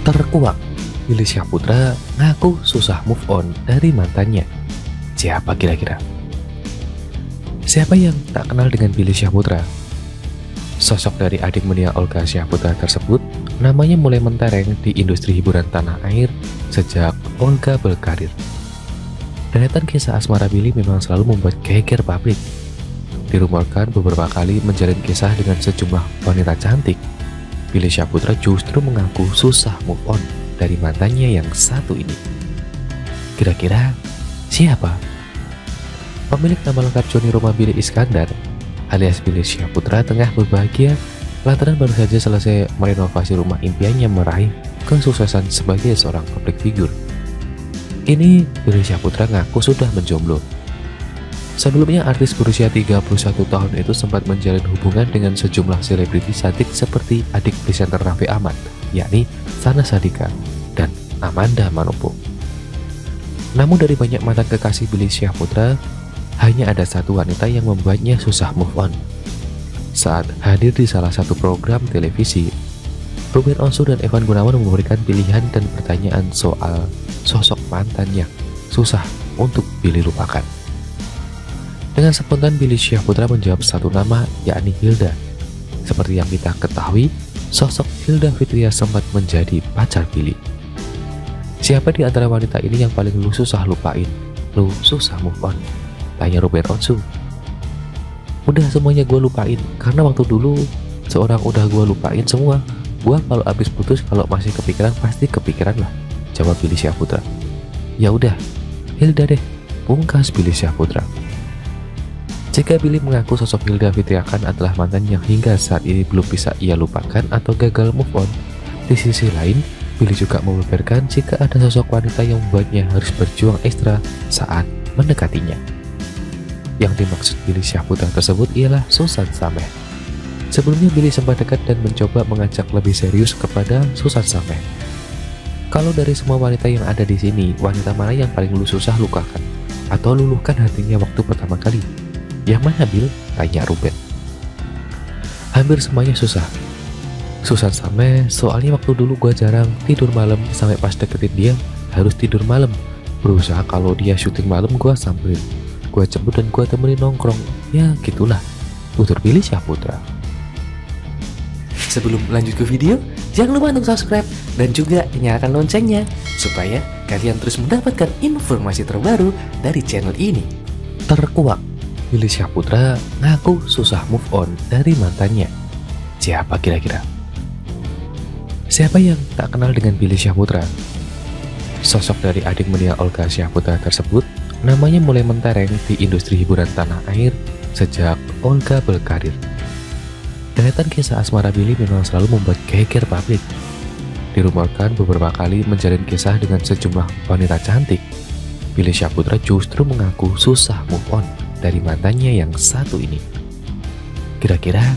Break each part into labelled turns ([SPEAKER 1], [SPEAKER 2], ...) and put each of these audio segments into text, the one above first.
[SPEAKER 1] Terkuak, Billy Syahputra ngaku susah move on dari mantannya. Siapa kira-kira? Siapa yang tak kenal dengan Billy Syahputra? Sosok dari adik mendiang Olga Syahputra tersebut namanya mulai mentereng di industri hiburan tanah air sejak Olga berkarir. Deretan kisah asmara Billy memang selalu membuat geger publik. Dirumorkan beberapa kali menjalin kisah dengan sejumlah wanita cantik. Billy Syahputra justru mengaku susah move on dari mantannya yang satu ini. Kira-kira siapa? Pemilik nama lengkap Johnny Roma Billy Iskandar alias Billy Syahputra tengah berbahagia lantaran baru saja selesai merenovasi rumah impiannya meraih kesuksesan sebagai seorang public figure. Kini Billy Syahputra ngaku sudah menjomblo. Sebelumnya artis berusia 31 tahun itu sempat menjalin hubungan dengan sejumlah selebriti cantik seperti adik presenter Raffi Ahmad, yakni Syahnaz Sadiqah dan Amanda Manopo. Namun dari banyak mantan kekasih Billy Syahputra, hanya ada satu wanita yang membuatnya susah move on. Saat hadir di salah satu program televisi, Ruben Onsu dan Evan Gunawan memberikan pilihan dan pertanyaan soal sosok mantan yang susah untuk Billy lupakan. Dengan spontan Billy Syahputra menjawab satu nama, yakni Hilda. Seperti yang kita ketahui, sosok Hilda Fitria sempat menjadi pacar Billy. Siapa di antara wanita ini yang paling lu susah lupain? Lu susah move on? Tanya Ruben Onsu. Udah semuanya gue lupain, karena waktu dulu seorang udah gue lupain semua. Gue kalau abis putus kalau masih kepikiran pasti kepikiran lah, jawab Billy Syahputra. Ya udah, Hilda deh, pungkas Billy Syahputra. Jika Billy mengaku sosok Hilda Fitriakan adalah mantan yang hingga saat ini belum bisa ia lupakan atau gagal move on, di sisi lain, Billy juga membeberkan jika ada sosok wanita yang membuatnya harus berjuang ekstra saat mendekatinya. Yang dimaksud Billy Syahputra tersebut ialah Susan Sameh. Sebelumnya Billy sempat dekat dan mencoba mengajak lebih serius kepada Susan Sameh. Kalau dari semua wanita yang ada di sini, wanita mana yang paling lu susah lukakan atau luluhkan hatinya waktu pertama kali? Yang mana Bill? Tanya Ruben. Hampir semuanya susah. Susan Sameh, soalnya waktu dulu gua jarang tidur malam sampai pas deketin dia harus tidur malam. Berusaha kalau dia syuting malam gua samperin, gua jemput dan gua temenin nongkrong. Ya gitulah, tutur Billy Syahputra. Sebelum lanjut ke video, jangan lupa untuk subscribe dan juga nyalakan loncengnya supaya kalian terus mendapatkan informasi terbaru dari channel ini. Terkuak, Billy Syahputra ngaku susah move on dari mantannya. Siapa kira-kira? Siapa yang tak kenal dengan Billy Syahputra? Sosok dari adik mendiang Olga Syahputra tersebut namanya mulai mentereng di industri hiburan tanah air sejak Olga berkarir. Deretan kisah asmara Billy memang selalu membuat geger publik. Dirumorkan beberapa kali menjalin kisah dengan sejumlah wanita cantik. Billy Syahputra justru mengaku susah move on dari mantannya yang satu ini. Kira-kira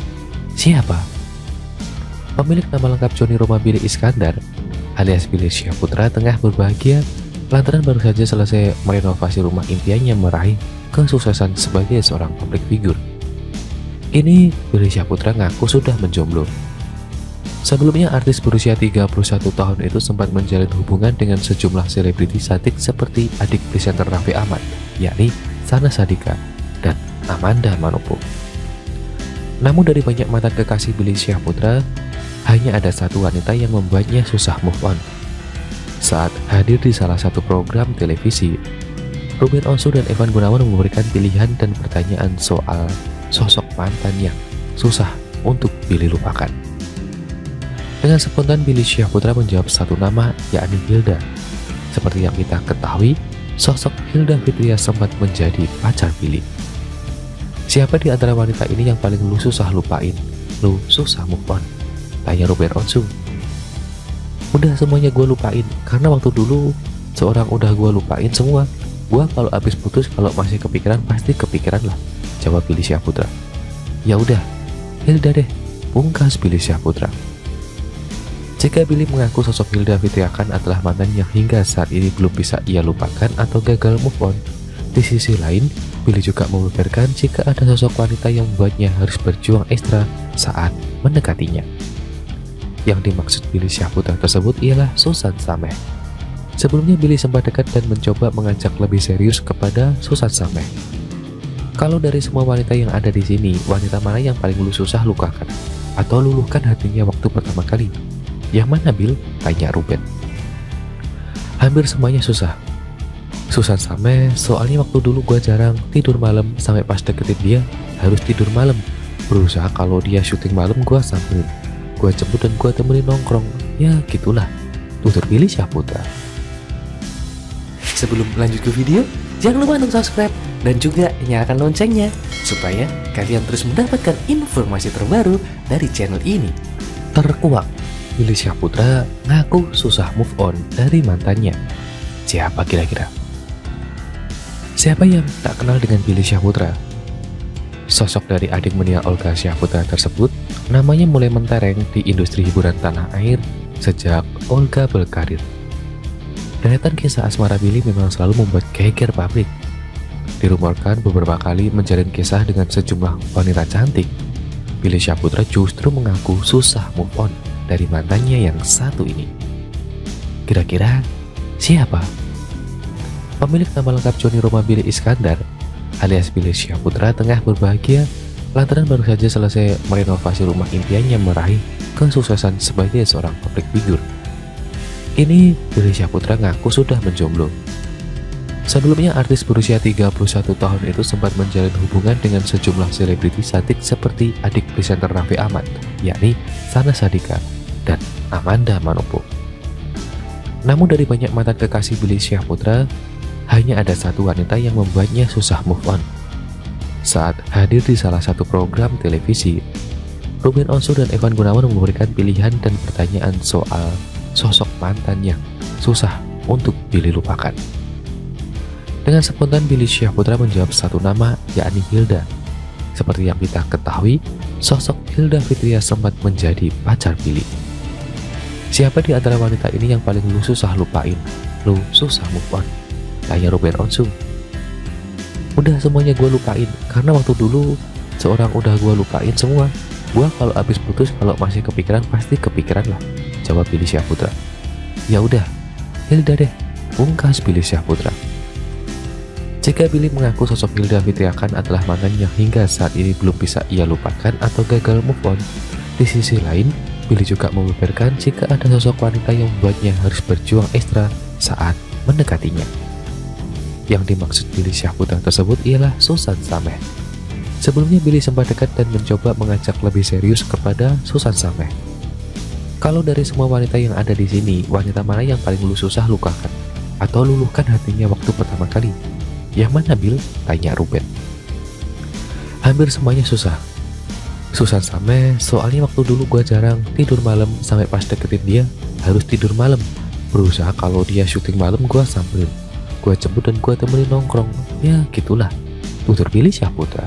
[SPEAKER 1] siapa? Pemilik nama lengkap Johnny Roma Billy Iskandar alias Billy Syahputra tengah berbahagia lantaran baru saja selesai merenovasi rumah impiannya meraih kesuksesan sebagai seorang public figure. Kini Billy Syahputra ngaku sudah menjomblo. Sebelumnya artis berusia 31 tahun itu sempat menjalin hubungan dengan sejumlah selebriti cantik seperti adik presenter Raffi Ahmad, yakni Syahnaz Sadiqah dan Amanda Manopo. Namun dari banyak mantan kekasih Billy Syahputra, hanya ada satu wanita yang membuatnya susah move on. Saat hadir di salah satu program televisi, Ruben Onsu dan Evan Gunawan memberikan pilihan dan pertanyaan soal sosok mantan yang susah untuk Billy lupakan. Dengan spontan Billy Syahputra menjawab satu nama, yakni Hilda. Seperti yang kita ketahui, sosok Hilda Fitria sempat menjadi pacar Billy. Siapa di antara wanita ini yang paling lu susah lupain? Lu susah move on? Tanya Ruben Onsu. Udah semuanya gue lupain, karena waktu dulu seorang udah gue lupain semua. Gue kalau abis putus kalau masih kepikiran pasti kepikiran lah, jawab Billy Syahputra. Ya udah, Hilda deh, pungkas Billy Syahputra. Jika Billy mengaku sosok Hilda Fitriakan adalah mantan yang hingga saat ini belum bisa ia lupakan atau gagal move on, di sisi lain, Billy juga membeberkan jika ada sosok wanita yang membuatnya harus berjuang ekstra saat mendekatinya. Yang dimaksud Billy Syahputra tersebut ialah Susan Sameh. Sebelumnya Billy sempat dekat dan mencoba mengajak lebih serius kepada Susan Sameh. Kalau dari semua wanita yang ada di sini, wanita mana yang paling lu susah lukakan atau luluhkan hatinya waktu pertama kali? Yang mana, Bill? Tanya Ruben. Hampir semuanya susah. Susan Sameh, soalnya waktu dulu gua jarang tidur malam, sampai pas deketin dia harus tidur malam. Berusaha kalau dia syuting malam gua samperin, gua jemput dan gua temenin nongkrong. Ya gitulah, tutur Billy Syahputra.
[SPEAKER 2] Sebelum lanjut ke video, jangan lupa untuk subscribe dan juga nyalakan loncengnya supaya kalian terus mendapatkan informasi terbaru dari channel ini.
[SPEAKER 1] Terkuak, Billy Syahputra ngaku susah move on dari mantannya. Siapa kira-kira? Siapa yang tak kenal dengan Billy Syahputra? Sosok dari adik mendiang Olga Syahputra tersebut namanya mulai mentereng di industri hiburan tanah air sejak Olga berkarir. Deretan kisah asmara Billy memang selalu membuat geger publik. Dirumorkan beberapa kali menjalin kisah dengan sejumlah wanita cantik. Billy Syahputra justru mengaku susah move on dari mantannya yang satu ini. Kira-kira siapa? Pemilik nama lengkap Johnny Roma Billy Iskandar alias Billy Syahputra tengah berbahagia lantaran baru saja selesai merenovasi rumah impiannya meraih kesuksesan sebagai seorang public figure. Kini Billy Syahputra ngaku sudah menjomblo. Sebelumnya artis berusia 31 tahun itu sempat menjalin hubungan dengan sejumlah selebritis cantik seperti adik presenter Raffi Ahmad, yakni Syahnaz Sadiqah dan Amanda Manopo. Namun dari banyak mantan kekasih Billy Syahputra, hanya ada satu wanita yang membuatnya susah move on. Saat hadir di salah satu program televisi, Ruben Onsu dan Evan Gunawan memberikan pilihan dan pertanyaan soal sosok mantan yang susah untuk Billy lupakan. Dengan spontan Billy Syahputra menjawab satu nama, yakni Hilda. Seperti yang kita ketahui, sosok Hilda Fitria sempat menjadi pacar Billy. Siapa di antara wanita ini yang paling lu susah lupain? Lu susah move on? Tanya Ruben Onsu. Udah semuanya gue lupain, karena waktu dulu seorang udah gue lupain semua. Gue kalau abis putus, kalau masih kepikiran pasti kepikiran lah, jawab Billy Syahputra. Ya udah, Hilda deh, pungkas Billy Syahputra. Jika Billy mengaku sosok Hilda Fitriakan adalah mantan yang hingga saat ini belum bisa ia lupakan atau gagal move on, di sisi lain, Billy juga membeberkan jika ada sosok wanita yang membuatnya harus berjuang ekstra saat mendekatinya. Yang dimaksud Billy Syahputra tersebut ialah Susan Sameh. Sebelumnya Billy sempat dekat dan mencoba mengajak lebih serius kepada Susan Sameh. Kalau dari semua wanita yang ada di sini, wanita mana yang paling lu susah lukakan atau luluhkan hatinya waktu pertama kali? Yang mana, Bill? Tanya Ruben. Hampir semuanya susah. Susan Sameh, soalnya waktu dulu gua jarang tidur malam, sampai pas deketin dia harus tidur malam. Berusaha kalau dia syuting malam gua samperin, gua jemput dan gua temenin nongkrong. Ya gitulah, tutur Billy Syahputra.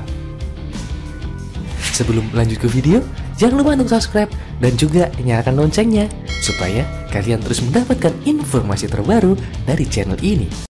[SPEAKER 2] Sebelum lanjut ke video, jangan lupa untuk subscribe dan juga nyalakan loncengnya supaya kalian terus mendapatkan informasi terbaru dari channel ini.